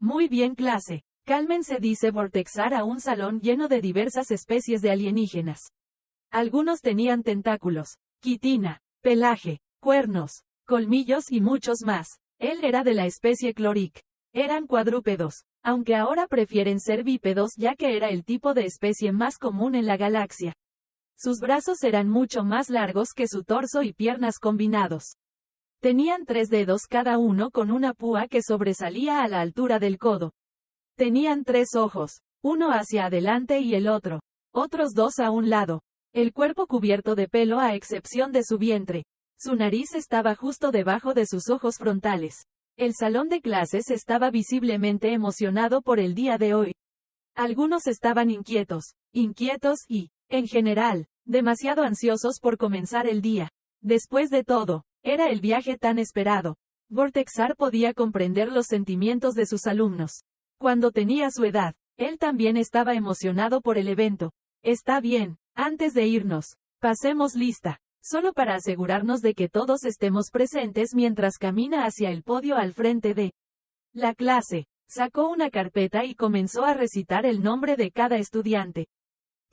Muy bien, clase. Cálmense, dice Vortexar a un salón lleno de diversas especies de alienígenas. Algunos tenían tentáculos, quitina, pelaje, cuernos, colmillos y muchos más. Él era de la especie Cloric. Eran cuadrúpedos, aunque ahora prefieren ser bípedos ya que era el tipo de especie más común en la galaxia. Sus brazos eran mucho más largos que su torso y piernas combinados. Tenían 3 dedos cada uno con una púa que sobresalía a la altura del codo. Tenían 3 ojos, uno hacia adelante y el otros 2 a un lado. El cuerpo cubierto de pelo a excepción de su vientre. Su nariz estaba justo debajo de sus ojos frontales. El salón de clases estaba visiblemente emocionado por el día de hoy. Algunos estaban inquietos y, en general, demasiado ansiosos por comenzar el día. Después de todo, era el viaje tan esperado. Vortexar podía comprender los sentimientos de sus alumnos. Cuando tenía su edad, él también estaba emocionado por el evento. Está bien, antes de irnos, pasemos lista, solo para asegurarnos de que todos estemos presentes mientras camina hacia el podio al frente de la clase. Sacó una carpeta y comenzó a recitar el nombre de cada estudiante.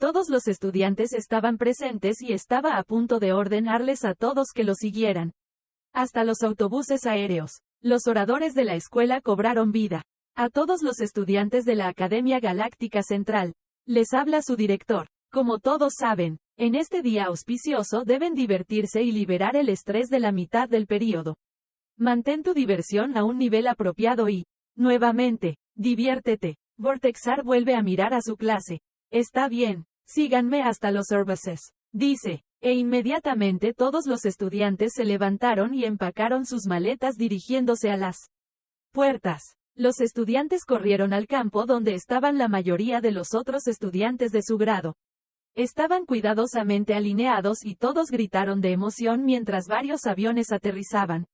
Todos los estudiantes estaban presentes y estaba a punto de ordenarles a todos que lo siguieran. Hasta los autobuses aéreos, los oradores de la escuela cobraron vida. A todos los estudiantes de la Academia Galáctica Central, les habla su director. Como todos saben, en este día auspicioso deben divertirse y liberar el estrés de la mitad del período. Mantén tu diversión a un nivel apropiado y, nuevamente, diviértete. Vortexar vuelve a mirar a su clase. Está bien, síganme hasta los services, dice, e inmediatamente todos los estudiantes se levantaron y empacaron sus maletas dirigiéndose a las puertas. Los estudiantes corrieron al campo donde estaban la mayoría de los otros estudiantes de su grado. Estaban cuidadosamente alineados y todos gritaron de emoción mientras varios aviones aterrizaban.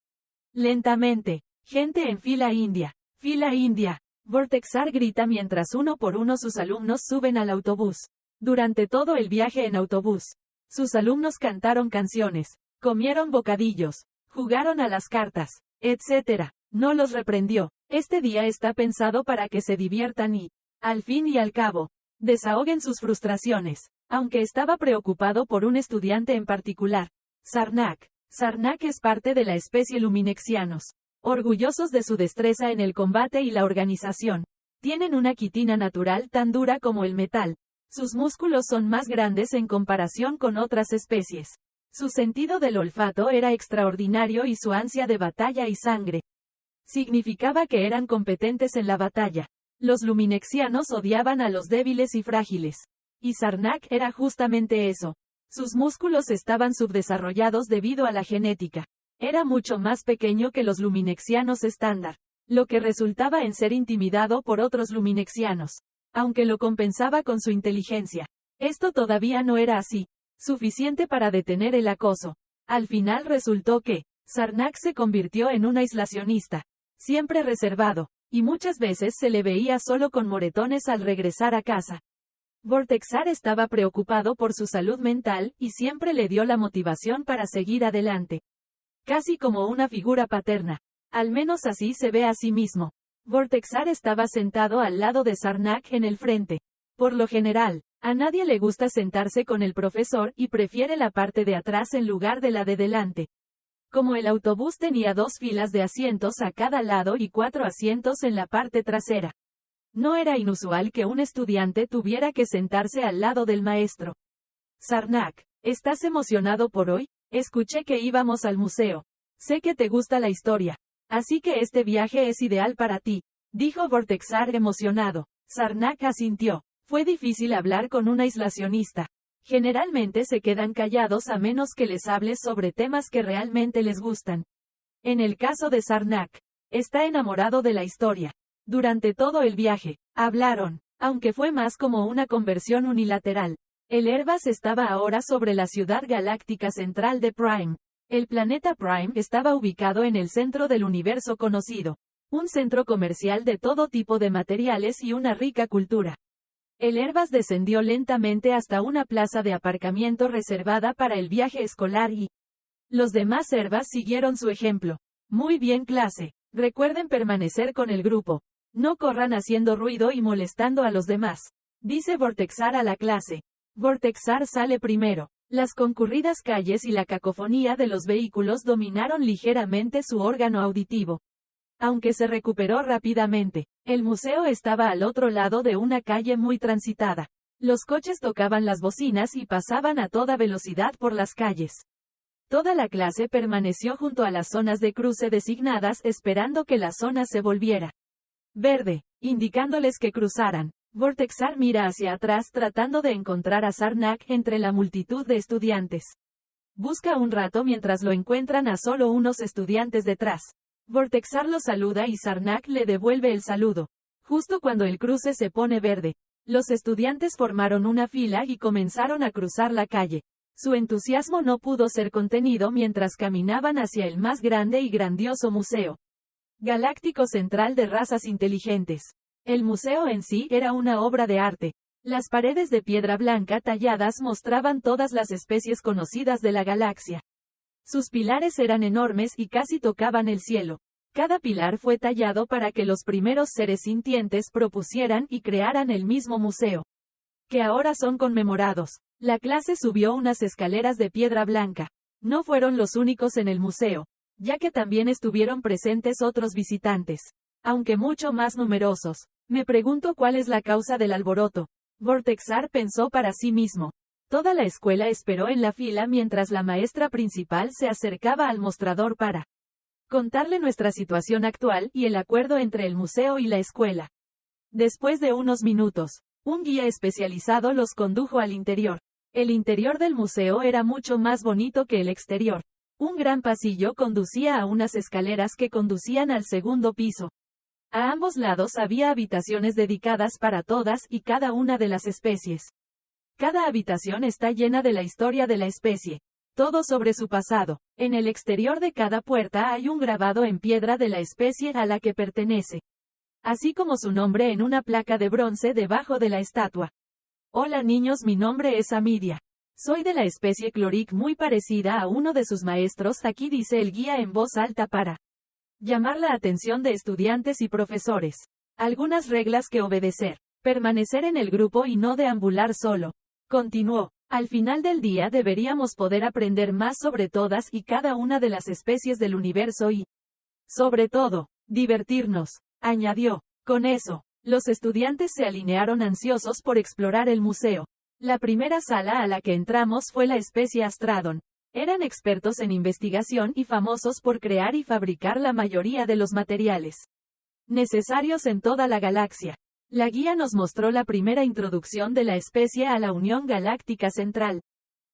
Lentamente, gente en fila india. Fila india. Vortexar grita mientras uno por uno sus alumnos suben al autobús. Durante todo el viaje en autobús, sus alumnos cantaron canciones, comieron bocadillos, jugaron a las cartas, etc. No los reprendió. Este día está pensado para que se diviertan y, al fin y al cabo, desahoguen sus frustraciones, aunque estaba preocupado por un estudiante en particular. Sarnak. Sarnak es parte de la especie Luminexianos. Orgullosos de su destreza en el combate y la organización. Tienen una quitina natural tan dura como el metal. Sus músculos son más grandes en comparación con otras especies. Su sentido del olfato era extraordinario y su ansia de batalla y sangre significaba que eran competentes en la batalla. Los luminexianos odiaban a los débiles y frágiles. Y Sarnak era justamente eso. Sus músculos estaban subdesarrollados debido a la genética. Era mucho más pequeño que los luminexianos estándar, lo que resultaba en ser intimidado por otros luminexianos. Aunque lo compensaba con su inteligencia. Esto todavía no era así suficiente para detener el acoso. Al final resultó que Sarnak se convirtió en un aislacionista, siempre reservado, y muchas veces se le veía solo con moretones al regresar a casa. Vortexar estaba preocupado por su salud mental y siempre le dio la motivación para seguir adelante. Casi como una figura paterna. Al menos así se ve a sí mismo. Vortexar estaba sentado al lado de Sarnak en el frente. Por lo general, a nadie le gusta sentarse con el profesor y prefiere la parte de atrás en lugar de la de delante. Como el autobús tenía 2 filas de asientos a cada lado y 4 asientos en la parte trasera. No era inusual que un estudiante tuviera que sentarse al lado del maestro. Sarnak, ¿estás emocionado por hoy? Escuché que íbamos al museo. Sé que te gusta la historia. Así que este viaje es ideal para ti, dijo Vortexar emocionado. Sarnak asintió. Fue difícil hablar con un aislacionista. Generalmente se quedan callados a menos que les hables sobre temas que realmente les gustan. En el caso de Sarnak, está enamorado de la historia. Durante todo el viaje, hablaron, aunque fue más como una conversión unilateral. El Airbus estaba ahora sobre la ciudad galáctica central de Prime. El planeta Prime estaba ubicado en el centro del universo conocido. Un centro comercial de todo tipo de materiales y una rica cultura. El Airbus descendió lentamente hasta una plaza de aparcamiento reservada para el viaje escolar y los demás Airbus siguieron su ejemplo. Muy bien, clase. Recuerden permanecer con el grupo. No corran haciendo ruido y molestando a los demás. Dice Vortexar a la clase. Vortexar sale primero. Las concurridas calles y la cacofonía de los vehículos dominaron ligeramente su órgano auditivo. Aunque se recuperó rápidamente, el museo estaba al otro lado de una calle muy transitada. Los coches tocaban las bocinas y pasaban a toda velocidad por las calles. Toda la clase permaneció junto a las zonas de cruce designadas esperando que la zona se volviera verde, indicándoles que cruzaran. Vortexar mira hacia atrás tratando de encontrar a Sarnak entre la multitud de estudiantes. Busca un rato mientras lo encuentran a solo unos estudiantes detrás. Vortexar lo saluda y Sarnak le devuelve el saludo. Justo cuando el cruce se pone verde, los estudiantes formaron una fila y comenzaron a cruzar la calle. Su entusiasmo no pudo ser contenido mientras caminaban hacia el más grande y grandioso museo galáctico central de razas inteligentes. El museo en sí era una obra de arte. Las paredes de piedra blanca talladas mostraban todas las especies conocidas de la galaxia. Sus pilares eran enormes y casi tocaban el cielo. Cada pilar fue tallado para que los primeros seres sintientes propusieran y crearan el mismo museo, que ahora son conmemorados. La clase subió unas escaleras de piedra blanca. No fueron los únicos en el museo, ya que también estuvieron presentes otros visitantes, aunque mucho más numerosos. Me pregunto cuál es la causa del alboroto. Vortexar pensó para sí mismo. Toda la escuela esperó en la fila mientras la maestra principal se acercaba al mostrador para contarle nuestra situación actual y el acuerdo entre el museo y la escuela. Después de unos minutos, un guía especializado los condujo al interior. El interior del museo era mucho más bonito que el exterior. Un gran pasillo conducía a unas escaleras que conducían al segundo piso. A ambos lados había habitaciones dedicadas para todas y cada una de las especies. Cada habitación está llena de la historia de la especie. Todo sobre su pasado. En el exterior de cada puerta hay un grabado en piedra de la especie a la que pertenece, así como su nombre en una placa de bronce debajo de la estatua. Hola niños, mi nombre es Amidia. Soy de la especie Cloric, muy parecida a uno de sus maestros. Aquí dice el guía en voz alta para llamar la atención de estudiantes y profesores. Algunas reglas que obedecer. Permanecer en el grupo y no deambular solo. Continuó. Al final del día deberíamos poder aprender más sobre todas y cada una de las especies del universo y, sobre todo, divertirnos, añadió. Con eso, los estudiantes se alinearon ansiosos por explorar el museo. La primera sala a la que entramos fue la especie Astradon. Eran expertos en investigación y famosos por crear y fabricar la mayoría de los materiales necesarios en toda la galaxia. La guía nos mostró la primera introducción de la especie a la Unión Galáctica Central.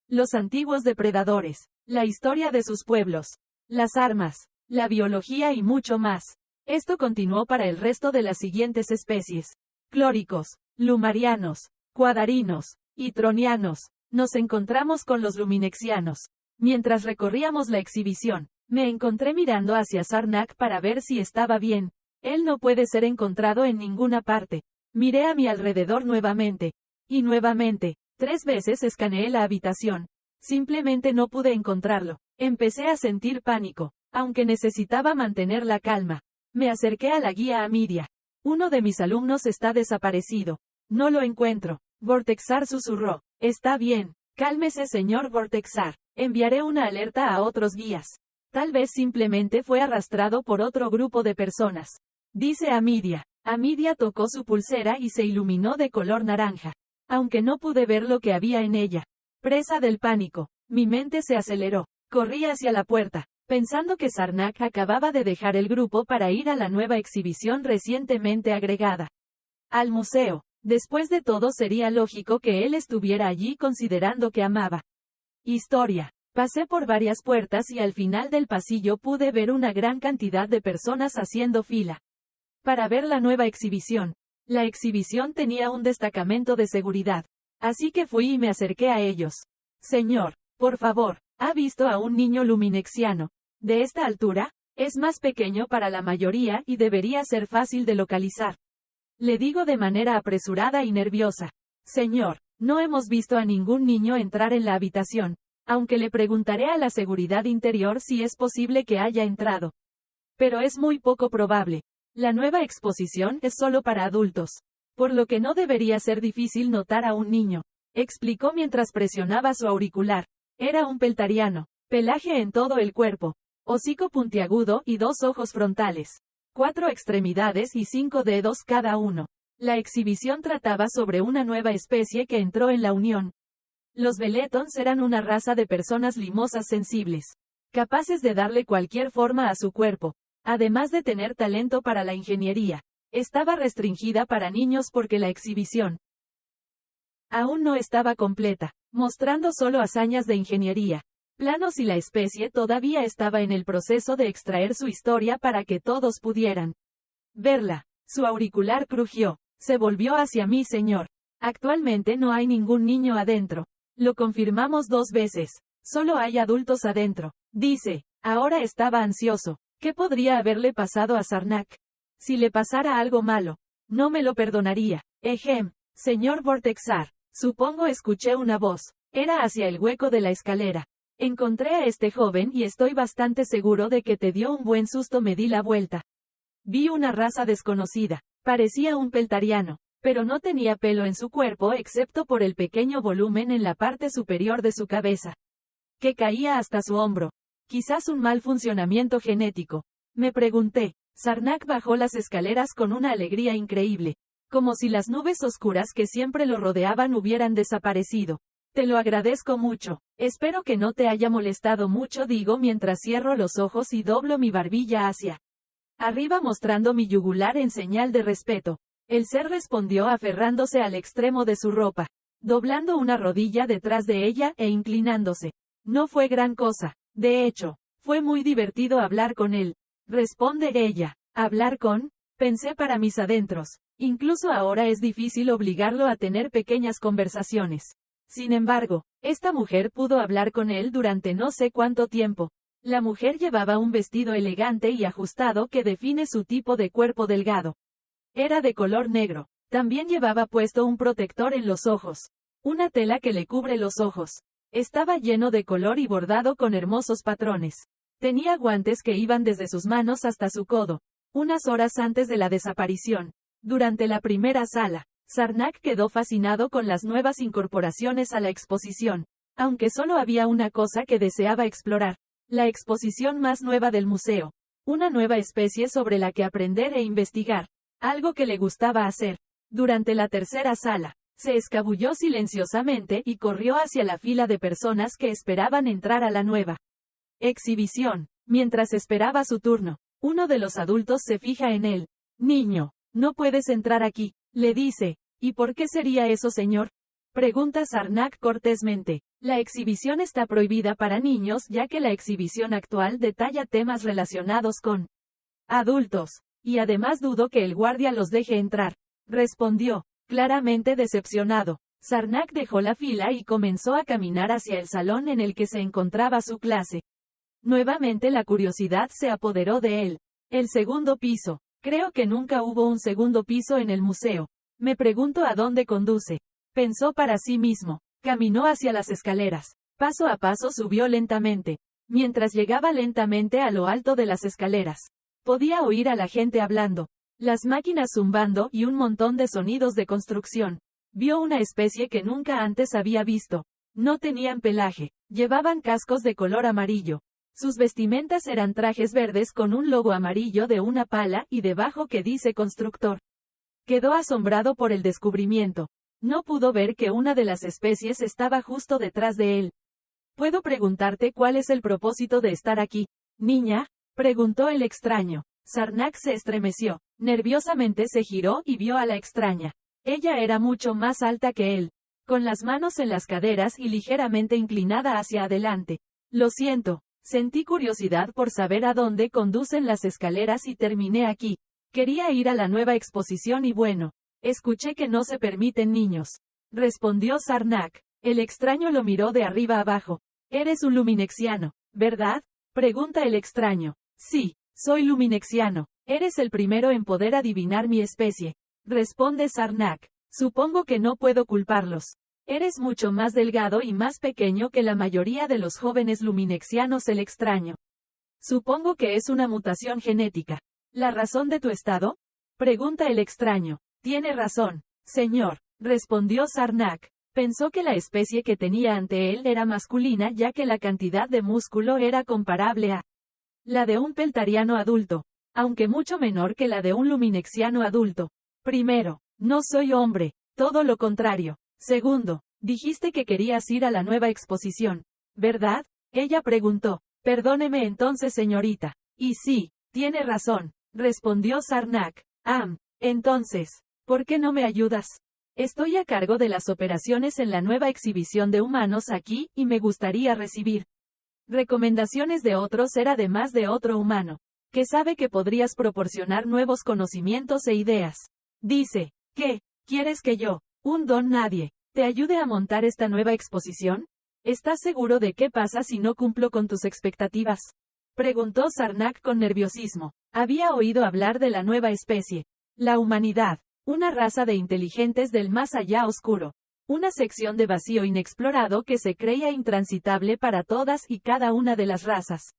Los antiguos depredadores, la historia de sus pueblos, las armas, la biología y mucho más. Esto continuó para el resto de las siguientes especies: clóricos, lumarianos, cuadarinos y tronianos. Nos encontramos con los luminexianos. Mientras recorríamos la exhibición, me encontré mirando hacia Sarnak para ver si estaba bien. Él no puede ser encontrado en ninguna parte. Miré a mi alrededor nuevamente. Y nuevamente. 3 veces escaneé la habitación. Simplemente no pude encontrarlo. Empecé a sentir pánico, aunque necesitaba mantener la calma. Me acerqué a la guía Amidia. Uno de mis alumnos está desaparecido. No lo encuentro. Vortexar susurró. Está bien. Cálmese, señor Vortexar. Enviaré una alerta a otros guías. Tal vez simplemente fue arrastrado por otro grupo de personas. Dice Amidia. Amidia tocó su pulsera y se iluminó de color naranja. Aunque no pude ver lo que había en ella. Presa del pánico, mi mente se aceleró. Corrí hacia la puerta, pensando que Sarnak acababa de dejar el grupo para ir a la nueva exhibición recientemente agregada al museo. Después de todo, sería lógico que él estuviera allí considerando que amaba historia. Pasé por varias puertas y al final del pasillo pude ver una gran cantidad de personas haciendo fila para ver la nueva exhibición. La exhibición tenía un destacamento de seguridad, así que fui y me acerqué a ellos. Señor, por favor, ¿ha visto a un niño luminexiano? De esta altura, es más pequeño para la mayoría y debería ser fácil de localizar. Le digo de manera apresurada y nerviosa. Señor, no hemos visto a ningún niño entrar en la habitación, aunque le preguntaré a la seguridad interior si es posible que haya entrado. Pero es muy poco probable. La nueva exposición es solo para adultos, por lo que no debería ser difícil notar a un niño, explicó mientras presionaba su auricular. Era un peltariano, pelaje en todo el cuerpo, hocico puntiagudo y 2 ojos frontales, 4 extremidades y 5 dedos cada uno. La exhibición trataba sobre una nueva especie que entró en la Unión. Los Beletons eran una raza de personas limosas sensibles, capaces de darle cualquier forma a su cuerpo, además de tener talento para la ingeniería. Estaba restringida para niños porque la exhibición aún no estaba completa, mostrando solo hazañas de ingeniería, planos y la especie todavía estaba en el proceso de extraer su historia para que todos pudieran verla. Su auricular crujió. Se volvió hacia mí, señor. Actualmente no hay ningún niño adentro. Lo confirmamos 2 veces. Solo hay adultos adentro. Dice. Ahora estaba ansioso. ¿Qué podría haberle pasado a Sarnak? Si le pasara algo malo, no me lo perdonaría. Señor Vortexar. Supongo escuché una voz. Era hacia el hueco de la escalera. Encontré a este joven y estoy bastante seguro de que te dio un buen susto. Me di la vuelta. Vi una raza desconocida. Parecía un peltariano, pero no tenía pelo en su cuerpo excepto por el pequeño volumen en la parte superior de su cabeza, que caía hasta su hombro. Quizás un mal funcionamiento genético. Me pregunté. Sarnak bajó las escaleras con una alegría increíble, como si las nubes oscuras que siempre lo rodeaban hubieran desaparecido. Te lo agradezco mucho. Espero que no te haya molestado mucho, digo mientras cierro los ojos y doblo mi barbilla hacia arriba mostrando mi yugular en señal de respeto. El ser respondió aferrándose al extremo de su ropa, doblando una rodilla detrás de ella e inclinándose. No fue gran cosa. De hecho, fue muy divertido hablar con él. Responde ella. ¿Hablar con? Pensé para mis adentros. Incluso ahora es difícil obligarlo a tener pequeñas conversaciones. Sin embargo, esta mujer pudo hablar con él durante no sé cuánto tiempo. La mujer llevaba un vestido elegante y ajustado que define su tipo de cuerpo delgado. Era de color negro. También llevaba puesto un protector en los ojos. Una tela que le cubre los ojos. Estaba lleno de color y bordado con hermosos patrones. Tenía guantes que iban desde sus manos hasta su codo. Unas horas antes de la desaparición, durante la primera sala, Sarnak quedó fascinado con las nuevas incorporaciones a la exposición, aunque solo había una cosa que deseaba explorar. La exposición más nueva del museo. Una nueva especie sobre la que aprender e investigar. Algo que le gustaba hacer. Durante la tercera sala, se escabulló silenciosamente y corrió hacia la fila de personas que esperaban entrar a la nueva exhibición. Mientras esperaba su turno, uno de los adultos se fija en él. Niño, no puedes entrar aquí, le dice. ¿Y por qué sería eso, señor? Pregunta Sarnak cortésmente. La exhibición está prohibida para niños ya que la exhibición actual detalla temas relacionados con adultos, y además dudo que el guardia los deje entrar. Respondió, claramente decepcionado. Sarnak dejó la fila y comenzó a caminar hacia el salón en el que se encontraba su clase. Nuevamente la curiosidad se apoderó de él. El segundo piso. Creo que nunca hubo un segundo piso en el museo. Me pregunto a dónde conduce. Pensó para sí mismo. Caminó hacia las escaleras. Paso a paso subió lentamente. Mientras llegaba lentamente a lo alto de las escaleras, podía oír a la gente hablando, las máquinas zumbando y un montón de sonidos de construcción. Vio una especie que nunca antes había visto. No tenían pelaje. Llevaban cascos de color amarillo. Sus vestimentas eran trajes verdes con un logo amarillo de una pala y debajo que dice constructor. Quedó asombrado por el descubrimiento. No pudo ver que una de las especies estaba justo detrás de él. ¿Puedo preguntarte cuál es el propósito de estar aquí, niña? Preguntó el extraño. Sarnak se estremeció. Nerviosamente se giró y vio a la extraña. Ella era mucho más alta que él, con las manos en las caderas y ligeramente inclinada hacia adelante. Lo siento, sentí curiosidad por saber a dónde conducen las escaleras y terminé aquí. Quería ir a la nueva exposición y bueno, escuché que no se permiten niños. Respondió Sarnak. El extraño lo miró de arriba abajo. Eres un luminexiano, ¿verdad? Pregunta el extraño. Sí, soy luminexiano. Eres el primero en poder adivinar mi especie. Responde Sarnak. Supongo que no puedo culparlos. Eres mucho más delgado y más pequeño que la mayoría de los jóvenes luminexianos. El extraño. Supongo que es una mutación genética. ¿La razón de tu estado? Pregunta el extraño. Tiene razón, señor, respondió Sarnak. Pensó que la especie que tenía ante él era masculina ya que la cantidad de músculo era comparable a la de un peltariano adulto, aunque mucho menor que la de un luminexiano adulto. Primero, no soy hombre, todo lo contrario. Segundo, dijiste que querías ir a la nueva exposición, ¿verdad? Ella preguntó. Perdóneme entonces, señorita. Y sí, tiene razón, respondió Sarnak. Entonces, ¿por qué no me ayudas? Estoy a cargo de las operaciones en la nueva exhibición de humanos aquí, y me gustaría recibir recomendaciones de otro ser además de otro humano, que sabe que podrías proporcionar nuevos conocimientos e ideas. Dice, ¿qué? ¿Quieres que yo, un don nadie, te ayude a montar esta nueva exposición? ¿Estás seguro de qué pasa si no cumplo con tus expectativas? Preguntó Sarnak con nerviosismo. Había oído hablar de la nueva especie, la humanidad, una raza de inteligentes del más allá oscuro, una sección de vacío inexplorado que se creía intransitable para todas y cada una de las razas.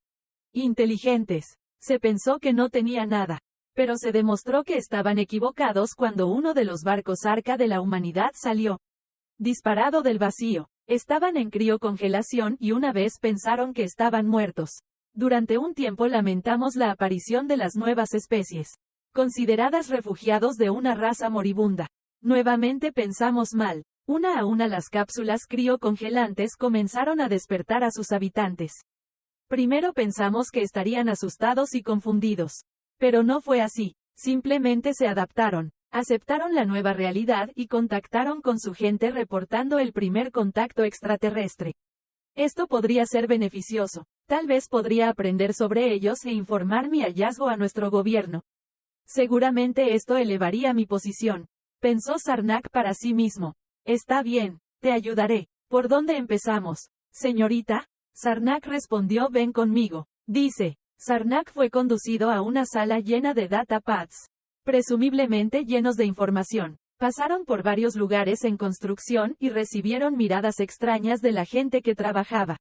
Inteligentes. Se pensó que no tenía nada, pero se demostró que estaban equivocados cuando uno de los barcos Arca de la humanidad salió disparado del vacío. Estaban en criocongelación y una vez pensaron que estaban muertos. Durante un tiempo lamentamos la aparición de las nuevas especies, consideradas refugiados de una raza moribunda. Nuevamente pensamos mal. Una a una las cápsulas criocongelantes comenzaron a despertar a sus habitantes. Primero pensamos que estarían asustados y confundidos. Pero no fue así. Simplemente se adaptaron, aceptaron la nueva realidad y contactaron con su gente reportando el primer contacto extraterrestre. Esto podría ser beneficioso. Tal vez podría aprender sobre ellos e informar mi hallazgo a nuestro gobierno. Seguramente esto elevaría mi posición. Pensó Sarnak para sí mismo. Está bien, te ayudaré. ¿Por dónde empezamos, señorita? Sarnak respondió, ven conmigo. Dice. Sarnak fue conducido a una sala llena de datapads, presumiblemente llenos de información. Pasaron por varios lugares en construcción y recibieron miradas extrañas de la gente que trabajaba.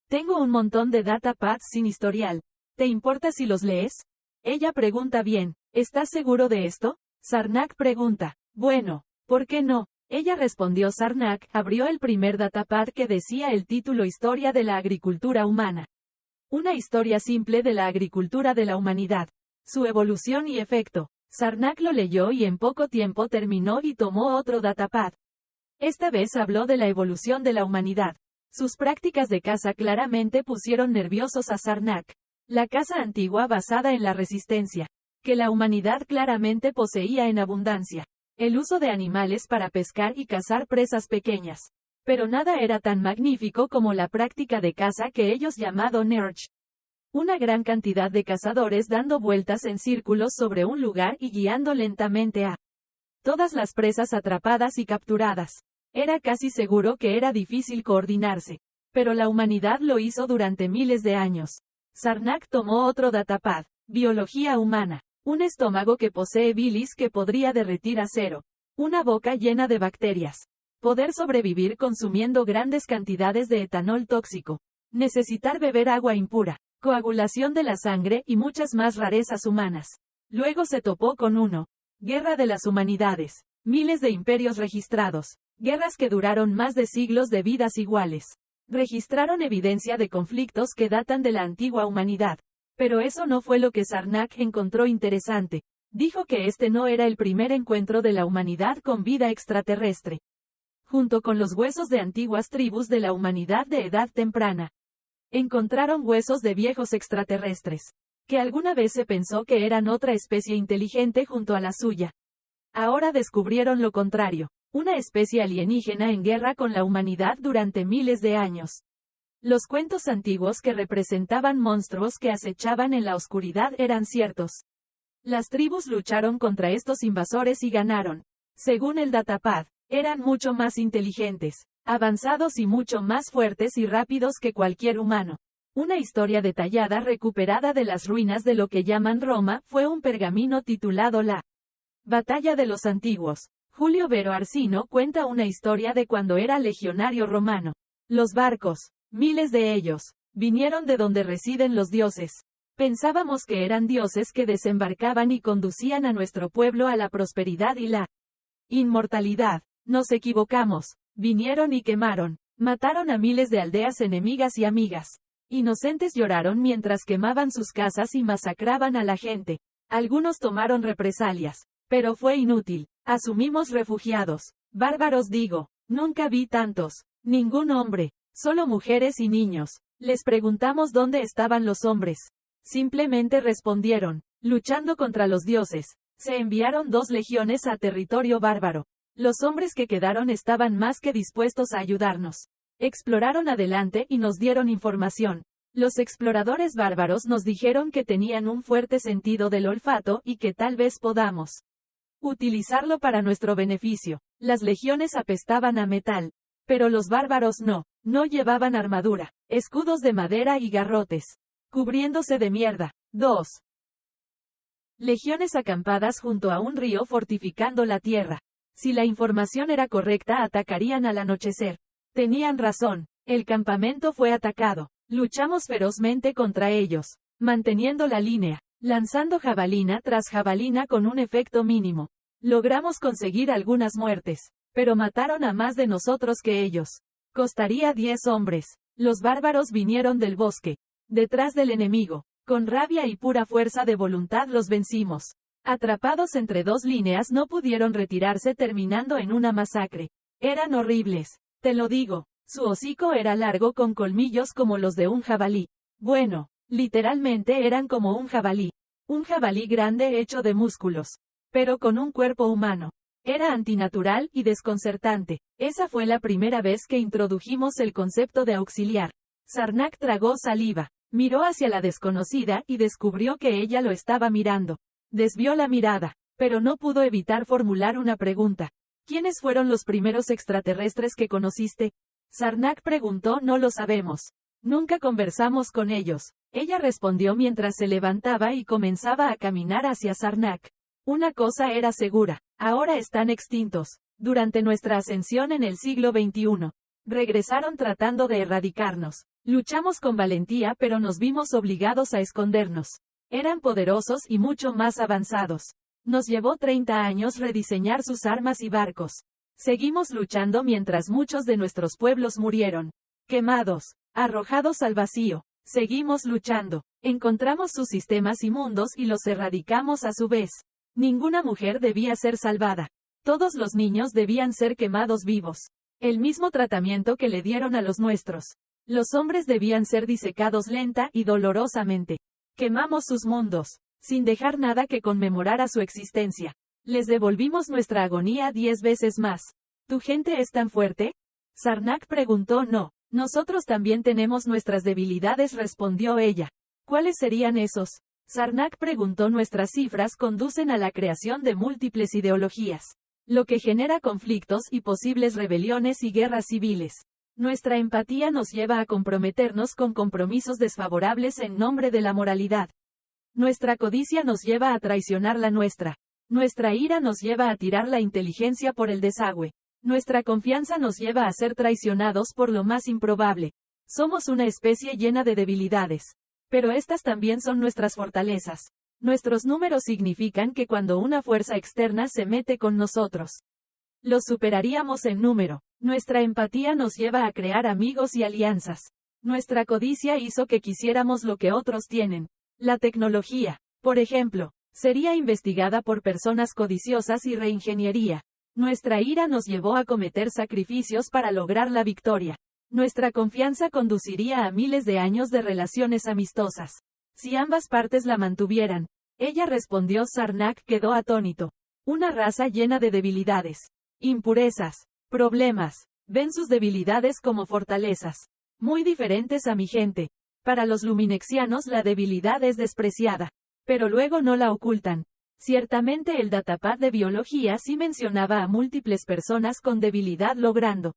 Tengo un montón de datapads sin historial. ¿Te importa si los lees? Ella pregunta bien. ¿Estás seguro de esto? Sarnak pregunta. Bueno, ¿por qué no? Ella respondió. Sarnak abrió el primer datapad que decía el título Historia de la agricultura humana. Una historia simple de la agricultura de la humanidad. Su evolución y efecto. Sarnak lo leyó y en poco tiempo terminó y tomó otro datapad. Esta vez habló de la evolución de la humanidad. Sus prácticas de caza claramente pusieron nerviosos a Sarnak. La caza antigua basada en la resistencia, que la humanidad claramente poseía en abundancia. El uso de animales para pescar y cazar presas pequeñas. Pero nada era tan magnífico como la práctica de caza que ellos llamado Nerch. Una gran cantidad de cazadores dando vueltas en círculos sobre un lugar y guiando lentamente a todas las presas atrapadas y capturadas. Era casi seguro que era difícil coordinarse. Pero la humanidad lo hizo durante miles de años. Sarnak tomó otro datapad. Biología humana. Un estómago que posee bilis que podría derretir acero. Una boca llena de bacterias. Poder sobrevivir consumiendo grandes cantidades de etanol tóxico. Necesitar beber agua impura. Coagulación de la sangre y muchas más rarezas humanas. Luego se topó con uno. Guerra de las humanidades. Miles de imperios registrados. Guerras que duraron más de siglos de vidas iguales. Registraron evidencia de conflictos que datan de la antigua humanidad. Pero eso no fue lo que Sarnak encontró interesante. Dijo que este no era el primer encuentro de la humanidad con vida extraterrestre. Junto con los huesos de antiguas tribus de la humanidad de edad temprana. Encontraron huesos de viejos extraterrestres, que alguna vez se pensó que eran otra especie inteligente junto a la suya. Ahora descubrieron lo contrario, una especie alienígena en guerra con la humanidad durante miles de años. Los cuentos antiguos que representaban monstruos que acechaban en la oscuridad eran ciertos. Las tribus lucharon contra estos invasores y ganaron. Según el datapad, eran mucho más inteligentes, avanzados y mucho más fuertes y rápidos que cualquier humano. Una historia detallada recuperada de las ruinas de lo que llaman Roma fue un pergamino titulado La Batalla de los Antiguos. Julio Vero Arsino cuenta una historia de cuando era legionario romano. Los barcos, miles de ellos, vinieron de donde residen los dioses. Pensábamos que eran dioses que desembarcaban y conducían a nuestro pueblo a la prosperidad y la inmortalidad. Nos equivocamos. Vinieron y quemaron. Mataron a miles de aldeas enemigas y amigas. Inocentes lloraron mientras quemaban sus casas y masacraban a la gente. Algunos tomaron represalias. Pero fue inútil. Asumimos refugiados. Bárbaros digo. Nunca vi tantos. Ningún hombre. Solo mujeres y niños. Les preguntamos dónde estaban los hombres. Simplemente respondieron, luchando contra los dioses. Se enviaron 2 legiones a territorio bárbaro. Los hombres que quedaron estaban más que dispuestos a ayudarnos. Exploraron adelante y nos dieron información. Los exploradores bárbaros nos dijeron que tenían un fuerte sentido del olfato y que tal vez podamos utilizarlo para nuestro beneficio. Las legiones apestaban a metal. Pero los bárbaros no llevaban armadura, escudos de madera y garrotes. Cubriéndose de mierda. 2. Legiones acampadas junto a un río fortificando la tierra. Si la información era correcta, atacarían al anochecer. Tenían razón. El campamento fue atacado. Luchamos ferozmente contra ellos, manteniendo la línea, lanzando jabalina tras jabalina con un efecto mínimo. Logramos conseguir algunas muertes, pero mataron a más de nosotros que ellos. Costaría 10 hombres. Los bárbaros vinieron del bosque, detrás del enemigo. Con rabia y pura fuerza de voluntad los vencimos. Atrapados entre 2 líneas no pudieron retirarse, terminando en una masacre. Eran horribles. Te lo digo. Su hocico era largo con colmillos como los de un jabalí. Bueno, literalmente eran como un jabalí. Un jabalí grande hecho de músculos. Pero con un cuerpo humano. Era antinatural y desconcertante. Esa fue la primera vez que introdujimos el concepto de auxiliar. Sarnak tragó saliva. Miró hacia la desconocida y descubrió que ella lo estaba mirando. Desvió la mirada, pero no pudo evitar formular una pregunta. ¿Quiénes fueron los primeros extraterrestres que conociste? Sarnak preguntó. No lo sabemos. Nunca conversamos con ellos. Ella respondió mientras se levantaba y comenzaba a caminar hacia Sarnak. Una cosa era segura. Ahora están extintos. Durante nuestra ascensión en el siglo XXI. Regresaron tratando de erradicarnos. Luchamos con valentía, pero nos vimos obligados a escondernos. Eran poderosos y mucho más avanzados. Nos llevó 30 años rediseñar sus armas y barcos. Seguimos luchando mientras muchos de nuestros pueblos murieron. Quemados, arrojados al vacío. Seguimos luchando. Encontramos sus sistemas inmundos y los erradicamos a su vez. Ninguna mujer debía ser salvada. Todos los niños debían ser quemados vivos. El mismo tratamiento que le dieron a los nuestros. Los hombres debían ser disecados lenta y dolorosamente. Quemamos sus mundos, sin dejar nada que conmemorara su existencia. Les devolvimos nuestra agonía 10 veces más. ¿Tu gente es tan fuerte? Sarnak preguntó. No. Nosotros también tenemos nuestras debilidades, respondió ella. ¿Cuáles serían esos? Sarnak preguntó. Nuestras cifras conducen a la creación de múltiples ideologías, lo que genera conflictos y posibles rebeliones y guerras civiles. Nuestra empatía nos lleva a comprometernos con compromisos desfavorables en nombre de la moralidad. Nuestra codicia nos lleva a traicionar la nuestra. Nuestra ira nos lleva a tirar la inteligencia por el desagüe. Nuestra confianza nos lleva a ser traicionados por lo más improbable. Somos una especie llena de debilidades. Pero estas también son nuestras fortalezas. Nuestros números significan que cuando una fuerza externa se mete con nosotros, los superaríamos en número. Nuestra empatía nos lleva a crear amigos y alianzas. Nuestra codicia hizo que quisiéramos lo que otros tienen. La tecnología, por ejemplo, sería investigada por personas codiciosas y reingeniería. Nuestra ira nos llevó a cometer sacrificios para lograr la victoria. Nuestra confianza conduciría a miles de años de relaciones amistosas. Si ambas partes la mantuvieran. Ella respondió. Sarnak quedó atónito. Una raza llena de debilidades, impurezas, problemas. Ven sus debilidades como fortalezas. Muy diferentes a mi gente. Para los luminexianos la debilidad es despreciada. Pero luego no la ocultan. Ciertamente el datapad de biología sí mencionaba a múltiples personas con debilidad logrando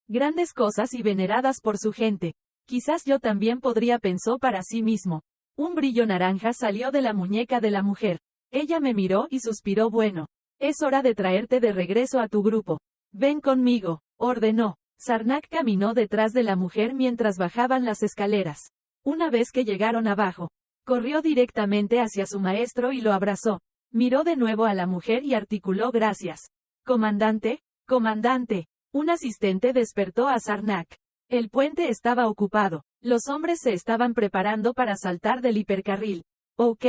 grandes cosas y veneradas por su gente. Quizás yo también podría, pensó para sí mismo. Un brillo naranja salió de la muñeca de la mujer. Ella me miró y suspiró. Bueno, es hora de traerte de regreso a tu grupo. Ven conmigo, ordenó. Sarnak caminó detrás de la mujer mientras bajaban las escaleras. Una vez que llegaron abajo, Corrió directamente hacia su maestro y lo abrazó. Miró de nuevo a la mujer y articuló gracias. Comandante, comandante. Un asistente despertó a Sarnak. El puente estaba ocupado. Los hombres se estaban preparando para saltar del hipercarril. Ok.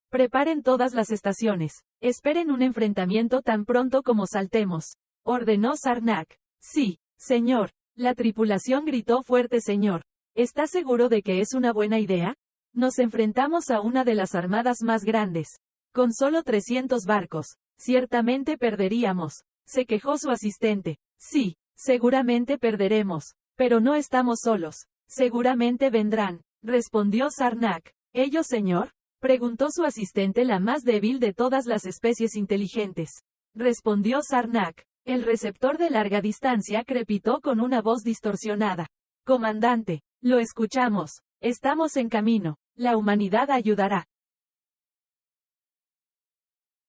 Preparen todas las estaciones. Esperen un enfrentamiento tan pronto como saltemos. Ordenó Sarnak. Sí, señor. La tripulación gritó fuerte señor. ¿Está seguro de que es una buena idea? Nos enfrentamos a una de las armadas más grandes. Con solo 300 barcos. Ciertamente perderíamos. Se quejó su asistente. Sí, seguramente perderemos. Pero no estamos solos. Seguramente vendrán. Respondió Sarnak. ¿Ellos, señor? Preguntó su asistente, la más débil de todas las especies inteligentes. Respondió Sarnak. El receptor de larga distancia crepitó con una voz distorsionada. Comandante, lo escuchamos. Estamos en camino. La humanidad ayudará.